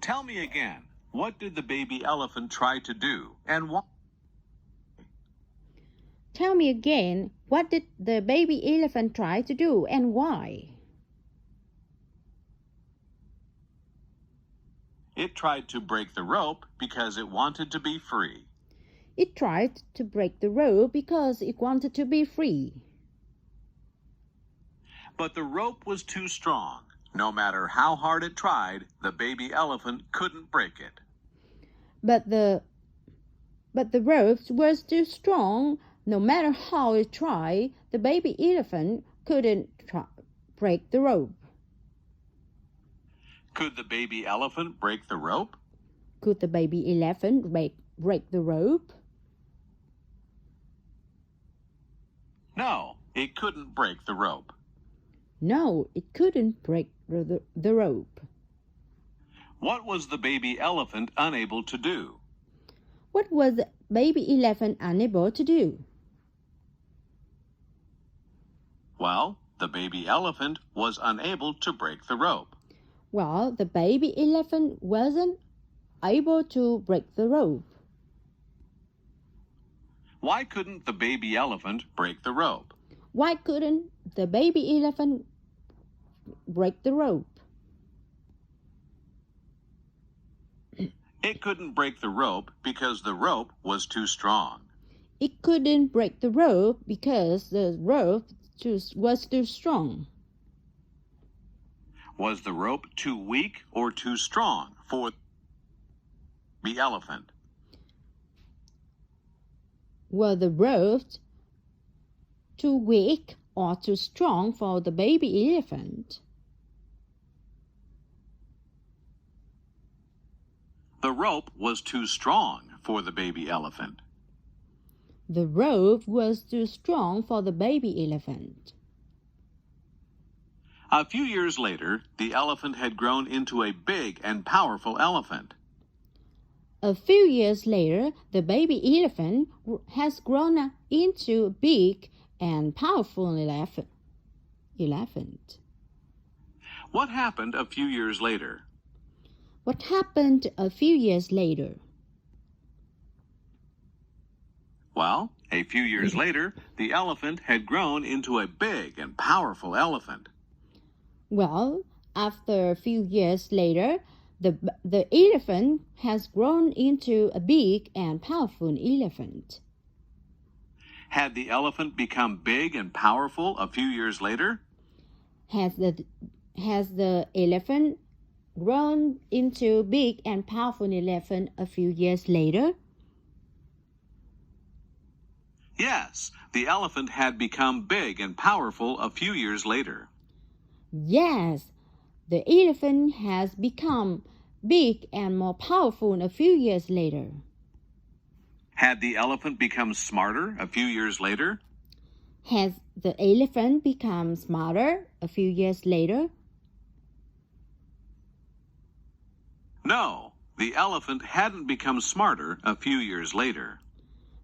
Tell me again, what did the baby elephant try to do, and why? Tell me again, what did the baby elephant try to do and why? It tried to break the rope because it wanted to be free. It tried to break the rope because it wanted to be free. But the rope was too strong. No matter how hard it tried, the baby elephant couldn't break it. But the rope was too strong. No matter how it tried, the baby elephant couldn't break the rope. Could the baby elephant break the rope? Could the baby elephant break the rope? No, it couldn't break the rope. No, it couldn't break the rope. What was the baby elephant unable to do? What was the baby elephant unable to do? Well, the baby elephant was unable to break the rope. Well, the baby elephant wasn't able to break the rope. Why couldn't the baby elephant break the rope? Why couldn't the baby elephant break the rope? It couldn't break the rope because the rope was too strong. It couldn't break the rope because the rope was too strong. Was the rope too weak or too strong for the elephant? Were the ropes too weak or too strong for the baby elephant? The rope was too strong for the baby elephant. The rope was too strong for the baby elephant. A few years later, the elephant had grown into a big and powerful elephant. A few years later, the baby elephant has grown into a big and powerful elephant. What happened a few years later? What happened a few years later? Well, a few years later, the elephant had grown into a big and powerful elephant. Well, after a few years later, the elephant has grown into a big and powerful elephant. Had the elephant become big and powerful a few years later? Has the elephant grown into a big and powerful elephant a few years later? Yes, the elephant had become big and powerful a few years later. Yes, the elephant has become big and more powerful a few years later. Had the elephant become smarter a few years later? Has the elephant become smarter a few years later? No, the elephant hadn't become smarter a few years later.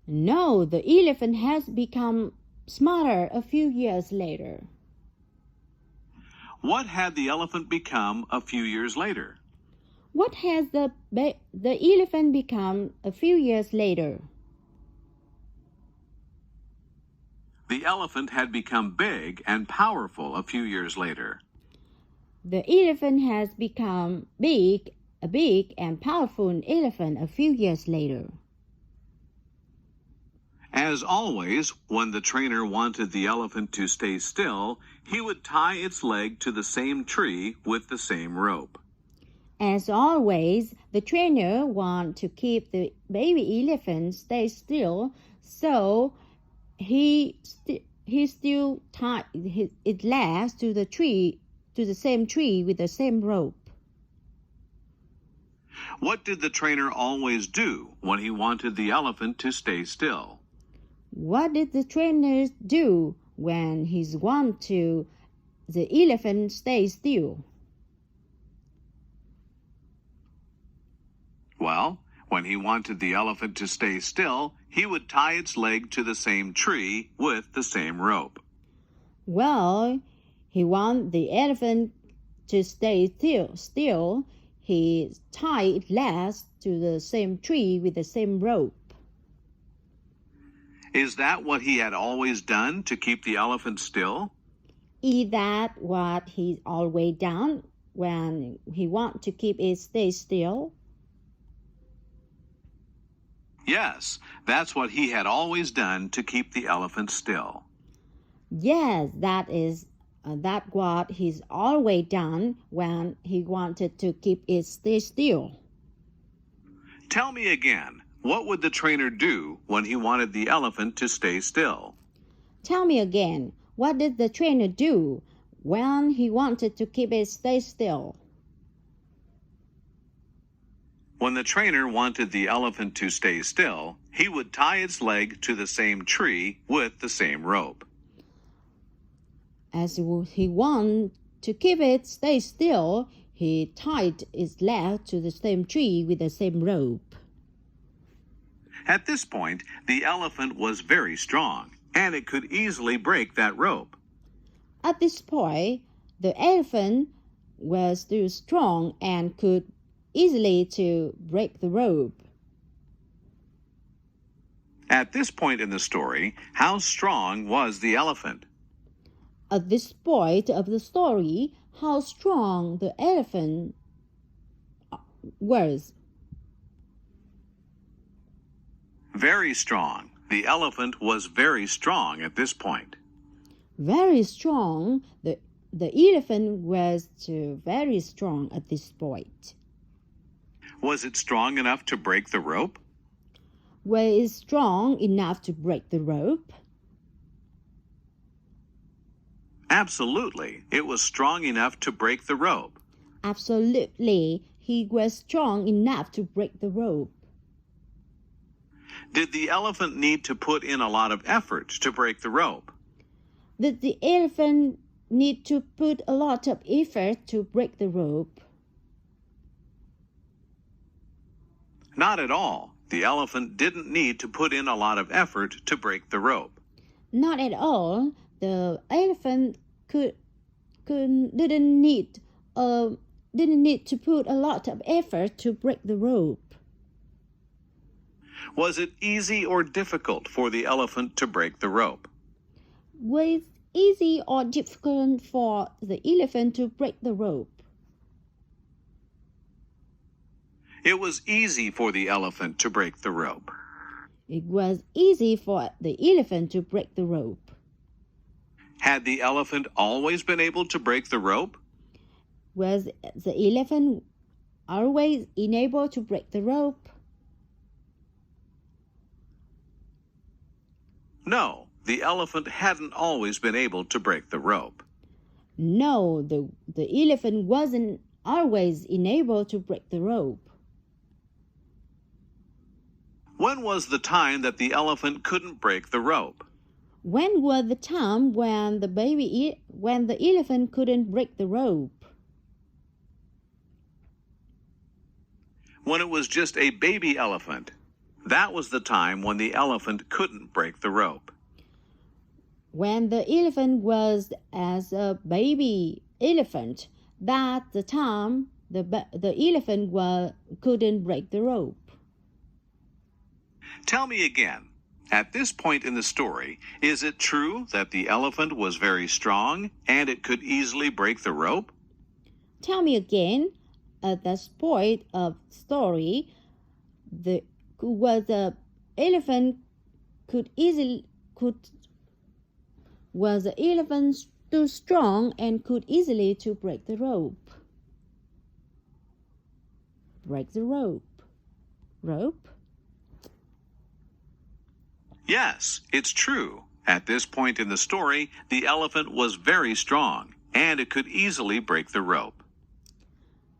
No, the elephant has become smarter a few years later. What had the elephant become a few years later? What has the elephant become a few years later? The elephant had become big and powerful a few years later. The elephant has become a big and powerful elephant a few years later. As always, when the trainer wanted the elephant to stay still, he would tie its leg to the same tree with the same rope. As always, the trainer wants to keep the baby elephant stay still, so he still tied its legs to the same tree with the same rope. What did the trainer always do when he wanted the elephant to stay still? What did the trainer do when he wanted the elephant stay still? Well, when he wanted the elephant to stay still, he would tie its leg to the same tree with the same rope. Well, he wanted the elephant to stay still. he tied its legs to the same tree with the same rope. Is that what he had always done to keep the elephant still? Is that what he's always done when he wants to keep it stay still? Yes, that's what he had always done to keep the elephant still. Yes, that's what he's always done when he wanted to keep it stay still. Tell me again, what would the trainer do when he wanted the elephant to stay still? Tell me again, what did the trainer do when he wanted to keep it stay still? When the trainer wanted the elephant to stay still, he would tie its leg to the same tree with the same rope. As he wanted to keep it stay still, he tied its leg to the same tree with the same rope. At this point, the elephant was very strong, and it could easily break that rope. At this point, the elephant was still strong and could easily to break the rope. At this point in the story, how strong was the elephant? At this point of the story, how strong the elephant was. Very strong. The elephant was very strong at this point. Very strong. The elephant was very strong at this point. Was it strong enough to break the rope? Was it strong enough to break the rope? Absolutely. It was strong enough to break the rope. Absolutely. He was strong enough to break the rope. Did the elephant need to put in a lot of effort to break the rope? Did the elephant need to put a lot of effort to break the rope? Not at all. The elephant didn't need to put in a lot of effort to break the rope. Not at all. The elephant didn't need to put a lot of effort to break the rope. Was it easy or difficult for the elephant to break the rope? Was it easy or difficult for the elephant to break the rope? It was easy for the elephant to break the rope. It was easy for the elephant to break the rope. Had the elephant always been able to break the rope? Was the elephant always unable to break the rope? No, the elephant hadn't always been able to break the rope. No, the elephant wasn't always unable to break the rope. When was the time that the elephant couldn't break the rope? When was the time when the elephant couldn't break the rope? When it was just a baby elephant. That was the time when the elephant couldn't break the rope. When the elephant was as a baby elephant, that's the time the elephant couldn't break the rope. Tell me again, at this point in the story, is it true that the elephant was very strong and it could easily break the rope? Tell me again, at this point of story, the elephant too strong and could easily to break the rope? Break the rope. Rope? Yes, it's true. At this point in the story, the elephant was very strong and it could easily break the rope.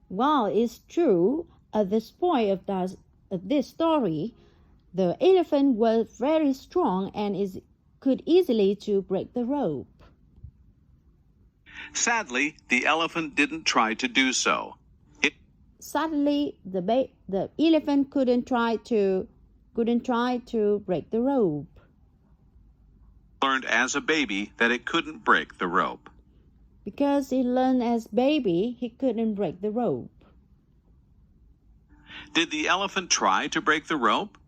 Well, it's true. At this point of this story, the elephant was very strong and could easily to break the rope. Sadly, the elephant didn't try to do so. Sadly, the elephant couldn't try to break the rope. Learned as a baby that it couldn't break the rope. Because he learned as baby, he couldn't break the rope. Did the elephant try to break the rope?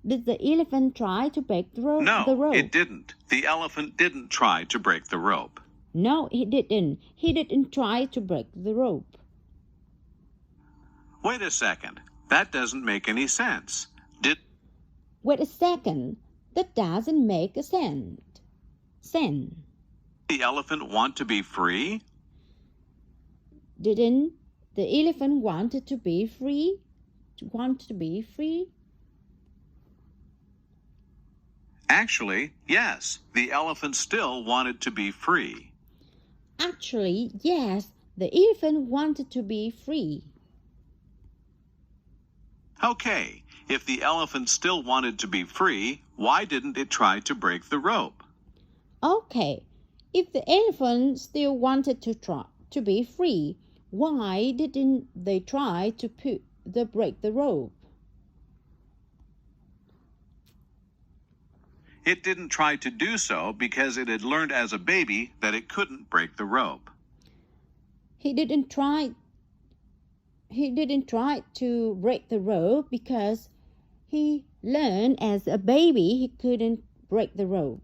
Did the elephant try to break the rope? No, it didn't. The elephant didn't try to break the rope. No, he didn't. He didn't try to break the rope. Wait a second. That doesn't make any sense. Wait a second. That doesn't make a sense. The elephant want to be free? Didn't the elephant want to be free? Want to be free? Actually, yes. The elephant still wanted to be free. Actually, yes. The elephant wanted to be free. Okay, if the elephant still wanted to be free, why didn't it try to break the rope? Okay, if the elephant still wanted to be free, why didn't they try to break the rope? It didn't try to do so because it had learned as a baby that it couldn't break the rope. He didn't try to break the rope because he learned as a baby he couldn't break the rope.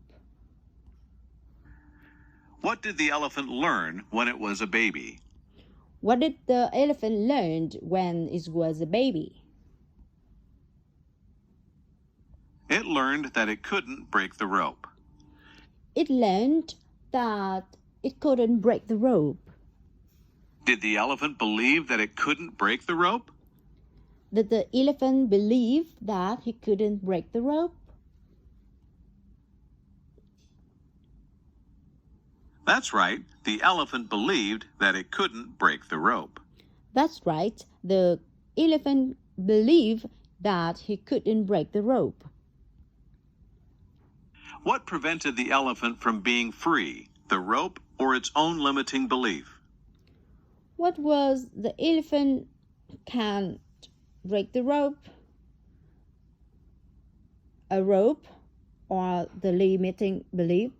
What did the elephant learn when it was a baby? What did the elephant learn when it was a baby? It learned that it couldn't break the rope. It learned that it couldn't break the rope. Did the elephant believe that it couldn't break the rope? Did the elephant believe that he couldn't break the rope? That's right. The elephant believed that it couldn't break the rope. That's right. The elephant believed that he couldn't break the rope. What prevented the elephant from being free, the rope or its own limiting belief? What was the elephant can't break the rope? A rope or the limiting belief?